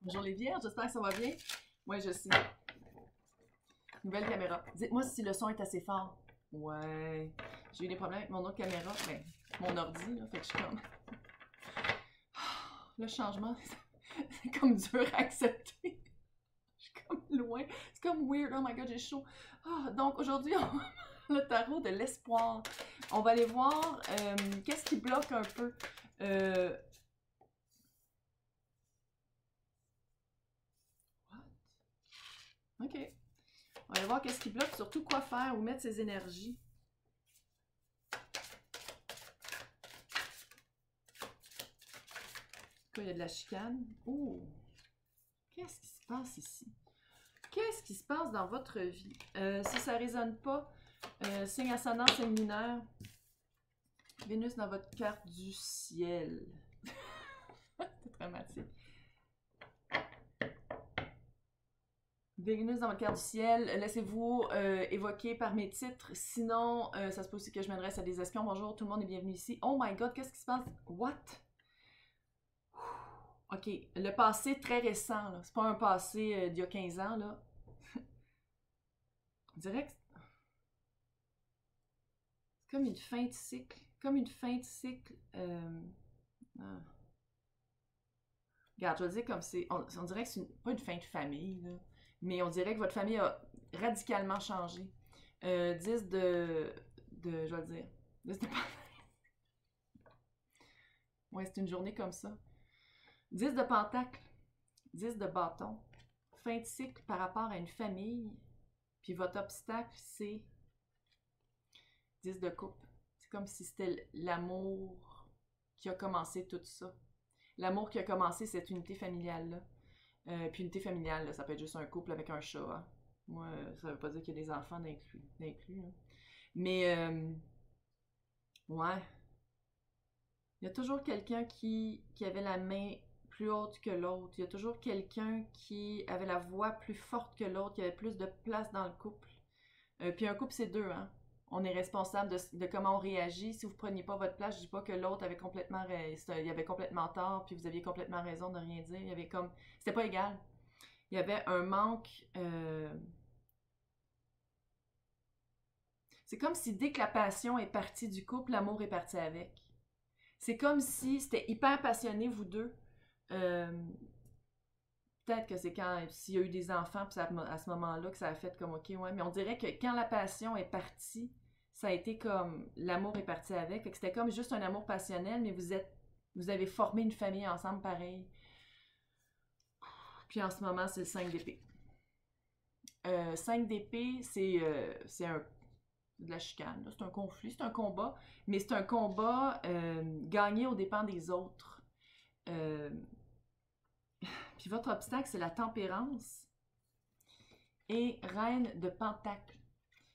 Bonjour les vierges, j'espère que ça va bien. Moi, je suis. Nouvelle caméra. Dites-moi si le son est assez fort. Ouais. J'ai eu des problèmes avec mon autre caméra, mais mon ordi, là, fait que je suis comme. Le changement, c'est comme dur à accepter. Je suis comme loin. C'est comme weird. Oh my god, j'ai chaud. Donc aujourd'hui, on va le tarot de l'espoir. On va aller voir qu'est-ce qui bloque un peu. Euh, Ok. On va aller voir qu'est-ce qui bloque, surtout quoi faire, où mettre ses énergies. Il y a de la chicane. Oh! Qu'est-ce qui se passe ici? Qu'est-ce qui se passe dans votre vie? Si ça ne résonne pas, signe ascendant, signe mineur. Vénus dans votre carte du ciel. C'est dramatique. Vénus dans votre carte du ciel. Laissez-vous évoquer par mes titres. Sinon, ça se peut aussi que je m'adresse à des espions. Bonjour, tout le monde est bienvenu ici. Oh my god, qu'est-ce qui se passe? What? OK, le passé très récent, là. C'est pas un passé d'il y a 15 ans, là. On dirait que c'est comme une fin de cycle. Comme une fin de cycle. Ah. Regarde, je vais le dire comme c'est. On dirait que c'est pas une fin de famille, là. Mais on dirait que votre famille a radicalement changé. 10 de. Je vais le dire. 10 de. Ouais, c'est une journée comme ça. 10 de pentacle. 10 de bâton. Fin de cycle par rapport à une famille. Puis votre obstacle, c'est 10 de coupe. C'est comme si c'était l'amour qui a commencé tout ça. L'amour qui a commencé cette unité familiale-là. Puis unité familiale, là, ça peut être juste un couple avec un chat. Hein. Moi, ça veut pas dire qu'il y a des enfants d'inclus. Hein. Mais, ouais. Il y a toujours quelqu'un qui avait la main plus haute que l'autre. Il y a toujours quelqu'un qui avait la voix plus forte que l'autre, qui avait plus de place dans le couple. Puis un couple, c'est deux, hein. On est responsable de comment on réagit. Si vous ne preniez pas votre place, je dis pas que l'autre avait complètement il avait complètement tort, puis vous aviez complètement raison de rien dire. Il y avait comme. C'était pas égal. Il y avait un manque. C'est comme si dès que la passion est partie du couple, l'amour est parti avec. C'est comme si c'était hyper passionné, vous deux. Euh, Peut-être que c'est quand s'il y a eu des enfants, puis à ce moment-là que ça a fait comme OK, ouais. Mais on dirait que quand la passion est partie, ça a été comme l'amour est parti avec. Fait que c'était comme juste un amour passionnel, mais vous avez formé une famille ensemble pareil. Puis en ce moment, c'est le 5 d'épée. 5 d'épée, c'est de la chicane. C'est un conflit, c'est un combat, mais c'est un combat gagné aux dépens des autres. Puis votre obstacle, c'est la tempérance et reine de pentacle.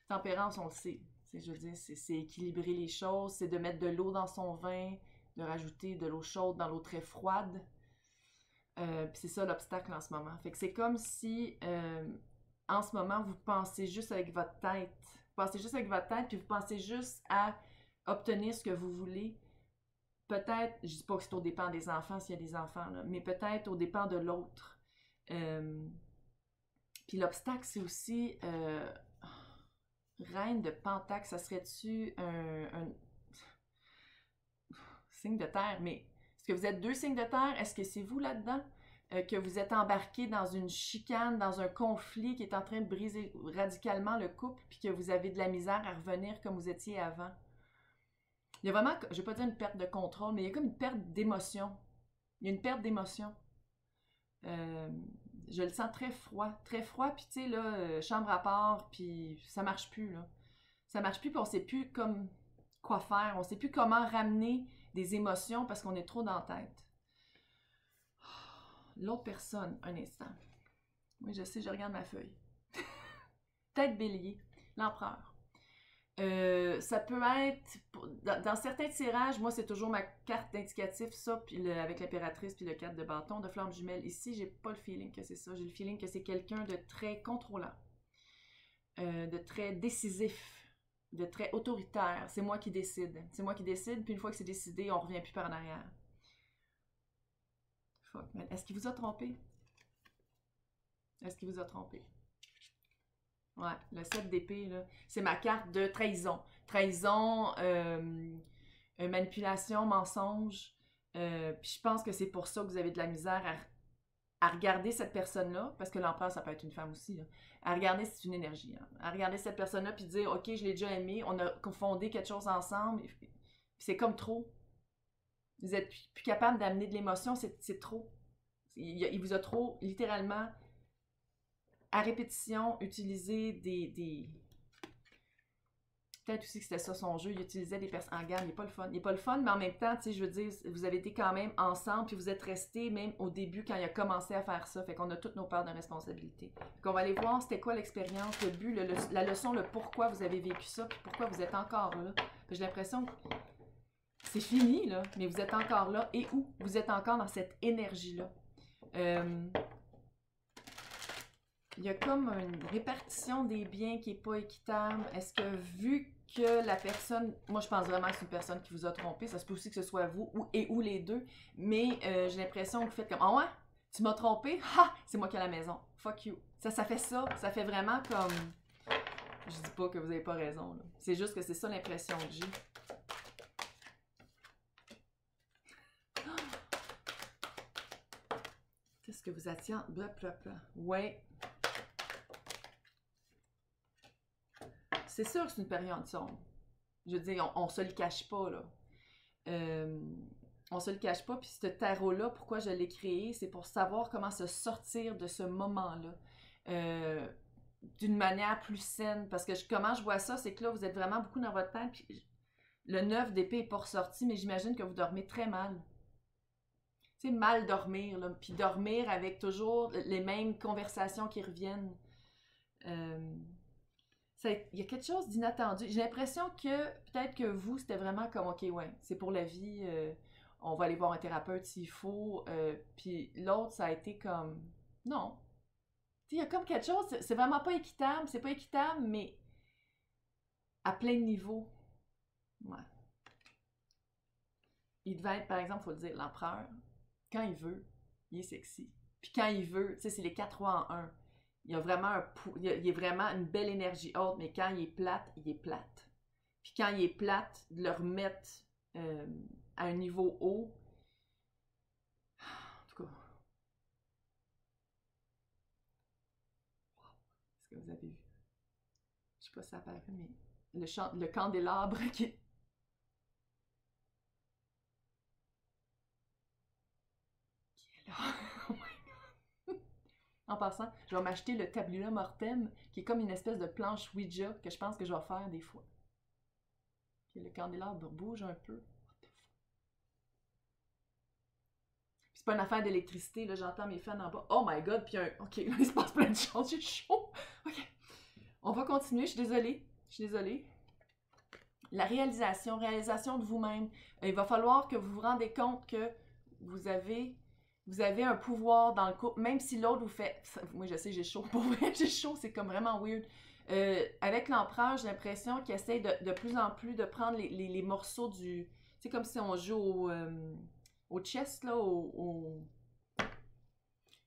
Tempérance, on le sait. Je veux dire, c'est équilibrer les choses, c'est de mettre de l'eau dans son vin, de rajouter de l'eau chaude dans l'eau très froide. Puis c'est ça l'obstacle en ce moment. Fait que c'est comme si en ce moment, vous pensez juste avec votre tête. Vous pensez juste avec votre tête, puis vous pensez juste à obtenir ce que vous voulez. Peut-être, je dis pas que c'est au dépend des enfants s'il y a des enfants, là, mais peut-être au dépend de l'autre. Puis l'obstacle, c'est aussi reine de pentacle. Ça serait-tu un signe de terre? Mais est-ce que vous êtes deux signes de terre? Est-ce que c'est vous là-dedans? Que vous êtes embarqué dans une chicane, dans un conflit qui est en train de briser radicalement le couple, puis que vous avez de la misère à revenir comme vous étiez avant. Il y a vraiment, je ne vais pas dire une perte de contrôle, mais il y a comme une perte d'émotion. Il y a une perte d'émotion. Euh, je le sens très froid, puis tu sais, là, chambre à part, puis ça marche plus, là. Ça marche plus, puis on sait plus comme quoi faire, on sait plus comment ramener des émotions parce qu'on est trop dans la tête. L'autre personne, un instant. Oui, je sais, je regarde ma feuille. Tête bélier, l'empereur. Ça peut être, dans certains tirages, moi c'est toujours ma carte d'indicatif, ça, puis avec l'impératrice, puis le 4 de bâton, de flamme jumelle. Ici, j'ai pas le feeling que c'est ça. J'ai le feeling que c'est quelqu'un de très contrôlant, de très décisif, de très autoritaire. C'est moi qui décide. C'est moi qui décide, puis une fois que c'est décidé, on revient plus par en arrière. Fuck, man. Est-ce qu'il vous a trompé? Est-ce qu'il vous a trompé? Ouais, le 7 d'épée, là, c'est ma carte de trahison. Trahison, manipulation, mensonge. Puis je pense que c'est pour ça que vous avez de la misère à regarder cette personne-là, parce que l'empereur, ça peut être une femme aussi, là, à regarder, c'est une énergie, hein, à regarder cette personne-là puis dire, OK, je l'ai déjà aimé, on a confondé quelque chose ensemble, puis c'est comme trop. Vous êtes plus capable d'amener de l'émotion, c'est trop. Il vous a trop, littéralement, à répétition, utilisé des... Peut-être aussi que c'était ça son jeu, il utilisait des personnes... En gamme, il n'est pas le fun. Il n'est pas le fun, mais en même temps, tu sais, je veux dire, vous avez été quand même ensemble, puis vous êtes restés même au début quand il a commencé à faire ça. Fait qu'on a toutes nos peurs de responsabilité. Fait qu'on va aller voir c'était quoi l'expérience, le but, la leçon, le pourquoi vous avez vécu ça, puis pourquoi vous êtes encore là. J'ai l'impression que c'est fini, là, mais vous êtes encore là. Et où? Vous êtes encore dans cette énergie-là. Il y a comme une répartition des biens qui n'est pas équitable. Est-ce que vu que la personne, moi je pense vraiment que c'est une personne qui vous a trompé, ça se peut aussi que ce soit vous ou les deux, mais j'ai l'impression que vous faites comme, ah ouais, tu m'as trompé, ha, c'est moi qui ai la maison, fuck you. Ça fait ça fait vraiment comme, je dis pas que vous n'avez pas raison, c'est juste que c'est ça l'impression que j'ai. Qu'est-ce que vous attire? Blablabla. Ouais. C'est sûr que c'est une période sombre. Je veux dire, on se le cache pas, là. On se le cache pas, puis ce tarot-là, pourquoi je l'ai créé, c'est pour savoir comment se sortir de ce moment-là d'une manière plus saine. Parce que comment je vois ça, c'est que là, vous êtes vraiment beaucoup dans votre tête, puis le 9 d'épée n'est pas ressorti, mais j'imagine que vous dormez très mal. Tu sais, mal dormir, là, puis dormir avec toujours les mêmes conversations qui reviennent. Il y a quelque chose d'inattendu. J'ai l'impression que peut-être que vous, c'était vraiment comme, OK, ouais, c'est pour la vie, on va aller voir un thérapeute s'il faut. Puis l'autre, ça a été comme, non. Il y a comme quelque chose, c'est vraiment pas équitable. C'est pas équitable, mais à plein de niveaux. Ouais. Il devait être, par exemple, il faut le dire, l'empereur. Quand il veut, il est sexy. Puis quand il veut, tu sais, c'est les 4 rois en un. Il y a vraiment il y a vraiment une belle énergie haute, mais quand il est plate, il est plate. Puis quand il est plate, de le remettre à un niveau haut, en tout cas, est-ce que vous avez vu? Je sais pas si ça apparaît, mais le candélabre qui est là. Oh my God. En passant, je vais m'acheter le Tabula Mortem, qui est comme une espèce de planche Ouija que je pense que je vais faire des fois. Le candélabre bouge un peu. C'est pas une affaire d'électricité, là, j'entends mes fans en bas. Oh my God, puis OK, là, il se passe plein de choses, j'ai chaud. OK. On va continuer, je suis désolée. La réalisation de vous-même. Il va falloir que vous vous rendez compte que vous avez un pouvoir dans le couple, même si l'autre vous fait... Moi, je sais, j'ai chaud. Pour vrai, j'ai chaud, c'est comme vraiment weird. Avec l'empereur, j'ai l'impression qu'il essaie de plus en plus de prendre les morceaux du... C'est comme si on joue au chess, là,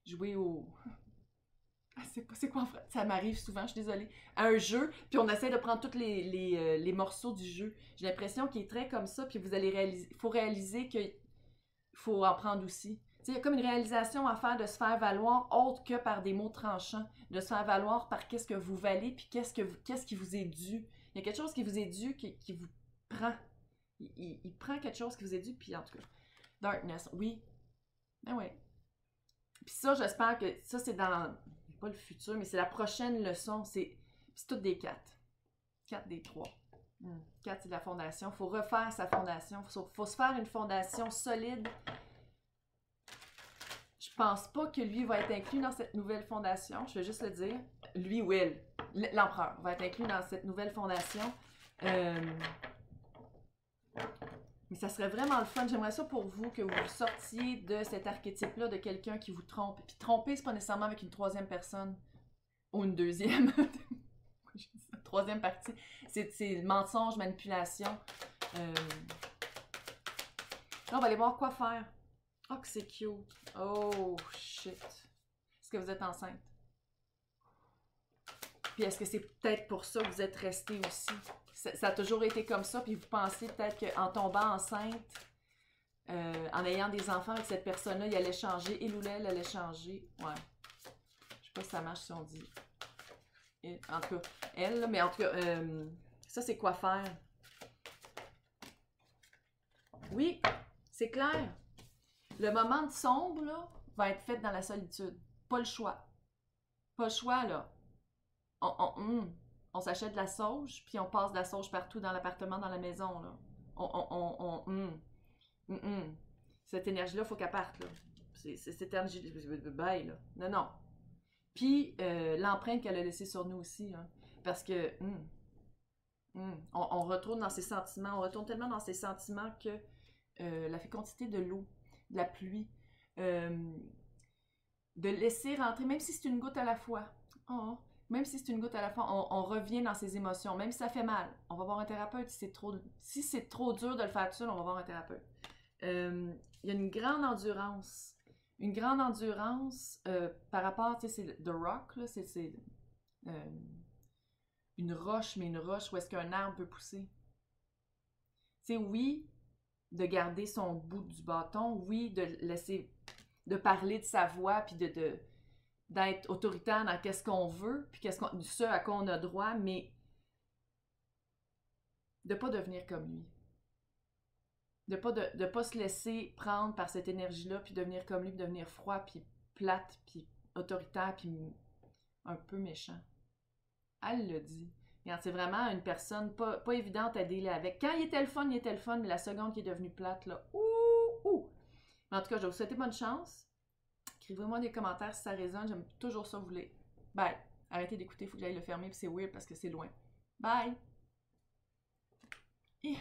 jouer au... C'est quoi en français? Ça m'arrive souvent, je suis désolée. À un jeu, puis on essaie de prendre tous les morceaux du jeu. J'ai l'impression qu'il est très comme ça, puis vous allez réaliser... Il faut réaliser qu'il faut en prendre aussi. Il y a comme une réalisation à faire de se faire valoir autre que par des mots tranchants, de se faire valoir par qu'est-ce que vous valez, puis qu'est-ce qui vous est dû. Il y a quelque chose qui vous est dû qui vous prend. Il prend quelque chose qui vous est dû, puis en tout cas, darkness, oui. Ben oui. Puis ça, j'espère que ça, c'est dans, pas le futur, mais c'est la prochaine leçon. C'est toutes des 4. 4 des 3. 4, c'est de la fondation. Il faut refaire sa fondation. Il faut se faire une fondation solide. Je pense pas que lui va être inclus dans cette nouvelle fondation. Je vais juste le dire. Lui ou elle, l'empereur, va être inclus dans cette nouvelle fondation. Mais ça serait vraiment le fun. J'aimerais ça pour vous, que vous sortiez de cet archétype-là de quelqu'un qui vous trompe. Puis tromper, c'est pas nécessairement avec une troisième personne ou une deuxième. Troisième partie. C'est mensonge, manipulation. Là, on va aller voir quoi faire. Oh, que c'est cute. Oh, shit. Est-ce que vous êtes enceinte? Puis est-ce que c'est peut-être pour ça que vous êtes resté aussi? Ça a toujours été comme ça, puis vous pensez peut-être qu'en tombant enceinte, en ayant des enfants avec cette personne-là, il allait changer, il ou elle allait changer. Ouais. Je sais pas si ça marche si on dit. En tout cas, elle, là, mais en tout cas, ça c'est quoi faire? Oui, c'est clair. Le moment de sombre, là, va être fait dans la solitude. Pas le choix. Pas le choix, là. On s'achète de la sauge, puis on passe de la sauge partout dans l'appartement, dans la maison, là. Cette énergie-là, il faut qu'elle parte, là. C'est cette énergie... Bye, là. Non, non. Puis, l'empreinte qu'elle a laissée sur nous aussi, hein. Parce que... on retourne dans ses sentiments. On retourne tellement dans ses sentiments que la fécondité de l'eau, de la pluie, de laisser rentrer, même si c'est une goutte à la fois. Oh, même si c'est une goutte à la fois, on revient dans ses émotions, même si ça fait mal. On va voir un thérapeute si c'est trop dur de le faire tout seul, on va voir un thérapeute. Il y a une grande endurance. Une grande endurance par rapport, tu sais, c'est The Rock, là, c'est une roche, mais une roche où est-ce qu'un arbre peut pousser. Tu sais, oui, de garder son bout du bâton, oui, de laisser, de parler de sa voix, puis d'être autoritaire dans qu'est-ce qu'on veut, puis ce à quoi on a droit, mais de pas devenir comme lui. De pas se laisser prendre par cette énergie-là, puis devenir comme lui, puis devenir froid, puis plate, puis autoritaire, puis un peu méchant. Elle le dit. Regarde, c'est vraiment une personne pas évidente à dealer avec. Quand il était le fun, mais la seconde qui est devenue plate, là, ouh! Mais en tout cas, je vais vous souhaiter bonne chance. Écrivez-moi des commentaires si ça résonne. J'aime toujours ça vous lire. Bye! Arrêtez d'écouter, il faut que j'aille le fermer, puis c'est weird parce que c'est loin. Bye! Et